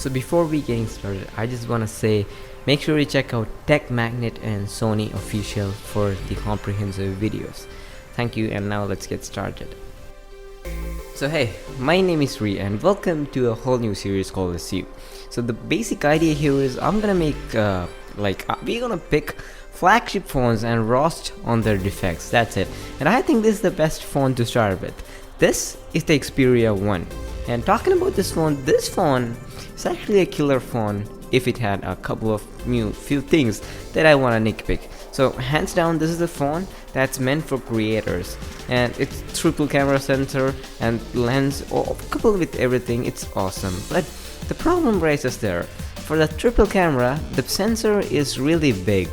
So before we getting started, I just want to say make sure you check out Tech Magnet and Sony Official for the comprehensive videos. Thank you, and now let's get started. So hey, my name is SREE and welcome to a whole new series called SU. So the basic idea here is I'm gonna make we're gonna pick flagship phones and roast on their defects. That's it. And I think this is the best phone to start with. This is the Xperia 1. And talking about this phone is actually a killer phone if it had a couple of few things that I want to nitpick. So hands down, this is a phone that's meant for creators, and it's triple camera sensor and lens coupled with everything. It's awesome, but the problem rises there. For the triple camera, the sensor is really big,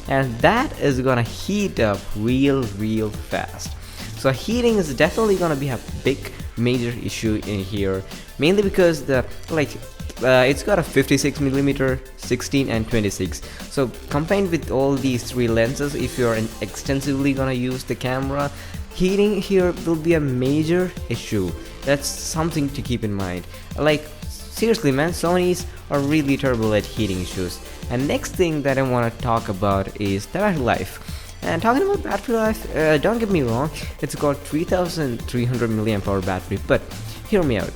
and that is gonna heat up real fast. So heating is definitely gonna be a big major issue in here, mainly because it's got a 56mm, 16 and 26. So combined with all these three lenses, if you're extensively gonna use the camera, heating here will be a major issue. That's something to keep in mind. Like seriously man, Sonys are really terrible at heating issues. And next thing that I want to talk about is the battery life. And talking about battery life, don't get me wrong, it's got 3300 mAh battery, but hear me out.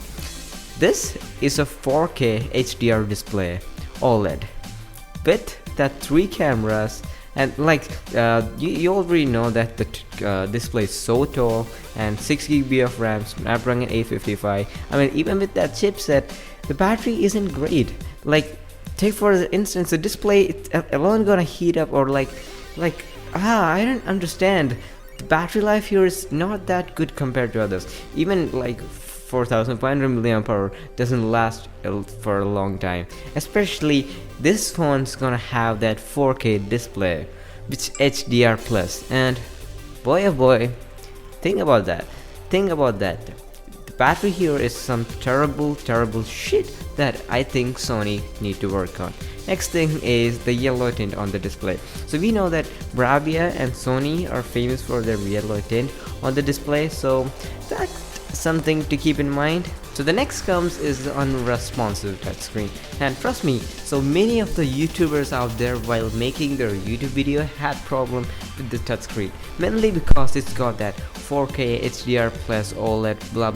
This is a 4K HDR display, OLED, with the 3 cameras, and you already know that the display is so tall, and 6GB of RAM, Snapdragon 855. I mean, even with that chipset, the battery isn't great. Like, take for instance, the display alone gonna heat up, or I don't understand. The battery life here is not that good compared to others. Even like 4500 mAh doesn't last for a long time. Especially this phone's gonna have that 4K display, which HDR plus, and boy oh boy, think about that. The battery here is some terrible shit that I think Sony need to work on. Next thing is the yellow tint on the display. So we know that Bravia and Sony are famous for their yellow tint on the display, so that's something to keep in mind. So the next comes is the unresponsive touchscreen, and trust me, so many of the YouTubers out there while making their YouTube video had problem with the touchscreen, mainly because it's got that 4K HDR plus OLED blah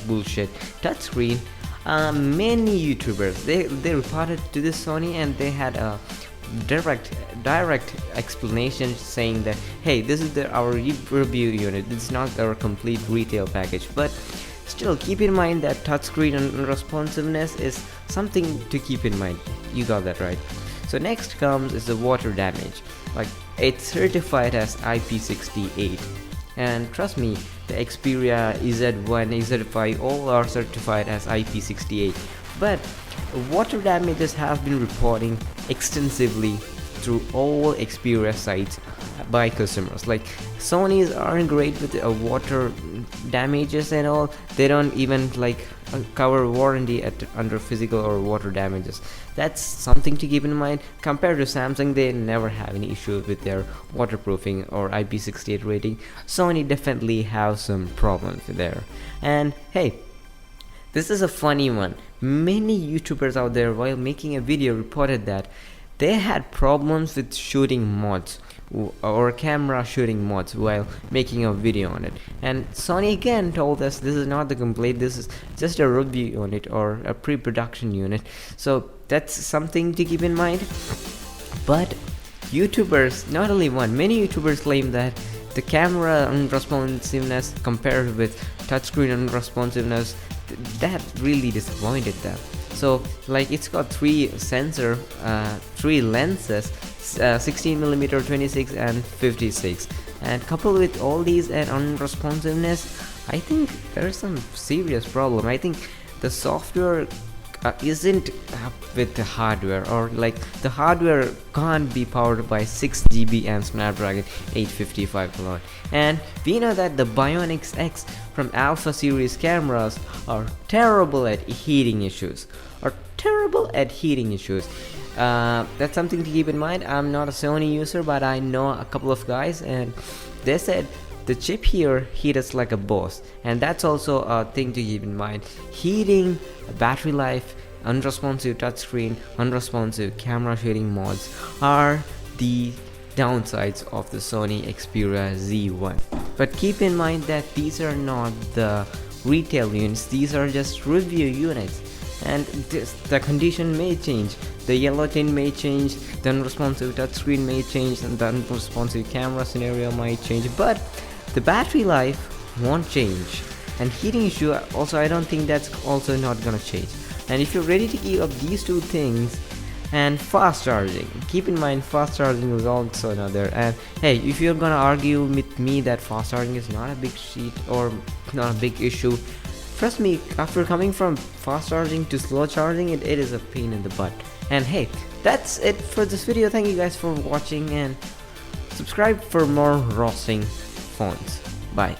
bullshit touchscreen. Many YouTubers they reported to this Sony, and they had a direct explanation saying that hey, this is our review unit, this is not our complete retail package. But still, keep in mind that touchscreen and responsiveness is something to keep in mind. You got that right. So next comes is the water damage. Like, it's certified as IP68, and trust me, the Xperia Z1, Z5 all are certified as IP68, but water damages have been reporting extensively through all Xperia sites by customers. Like, Sonys aren't great with water damages and all. They don't even cover warranty under physical or water damages. That's something to keep in mind. Compared to Samsung, they never have any issues with their waterproofing or IP68 rating. Sony definitely have some problems there. And hey, this is a funny one. Many YouTubers out there while making a video reported that they had problems with shooting mods or camera shooting mods while making a video on it. And Sony again told us this is not the complaint, this is just a review unit or a pre-production unit. So that's something to keep in mind. But YouTubers, not only one, many YouTubers claim that the camera unresponsiveness compared with touchscreen unresponsiveness, that really disappointed them. So it's got 3 lenses, 16mm, 26 and 56, and coupled with all these and unresponsiveness, I think there's some serious problem. I think the software isn't up with the hardware, or the hardware can't be powered by 6GB and Snapdragon 855 alone. And we know that the Bionic X from Alpha series cameras are terrible at heating issues. That's something to keep in mind. I'm not a Sony user, but I know a couple of guys, and they said the chip here heats like a boss, and that's also a thing to keep in mind. Heating, battery life, unresponsive touchscreen, unresponsive camera shading mods are the downsides of the Sony Xperia Z1. But keep in mind that these are not the retail units, these are just review units, and the condition may change. The yellow tint may change, the unresponsive touchscreen may change, and the unresponsive camera scenario might change, but the battery life won't change. And heating issue also, I don't think that's also not gonna change. And if you're ready to give up these two things, and fast charging, keep in mind fast charging is also another. And hey, if you're gonna argue with me that fast charging is not a big sheet or not a big issue, trust me, after coming from fast charging to slow charging, it is a pain in the butt. And hey, that's it for this video. Thank you guys for watching, and subscribe for more roasting phones. Bye.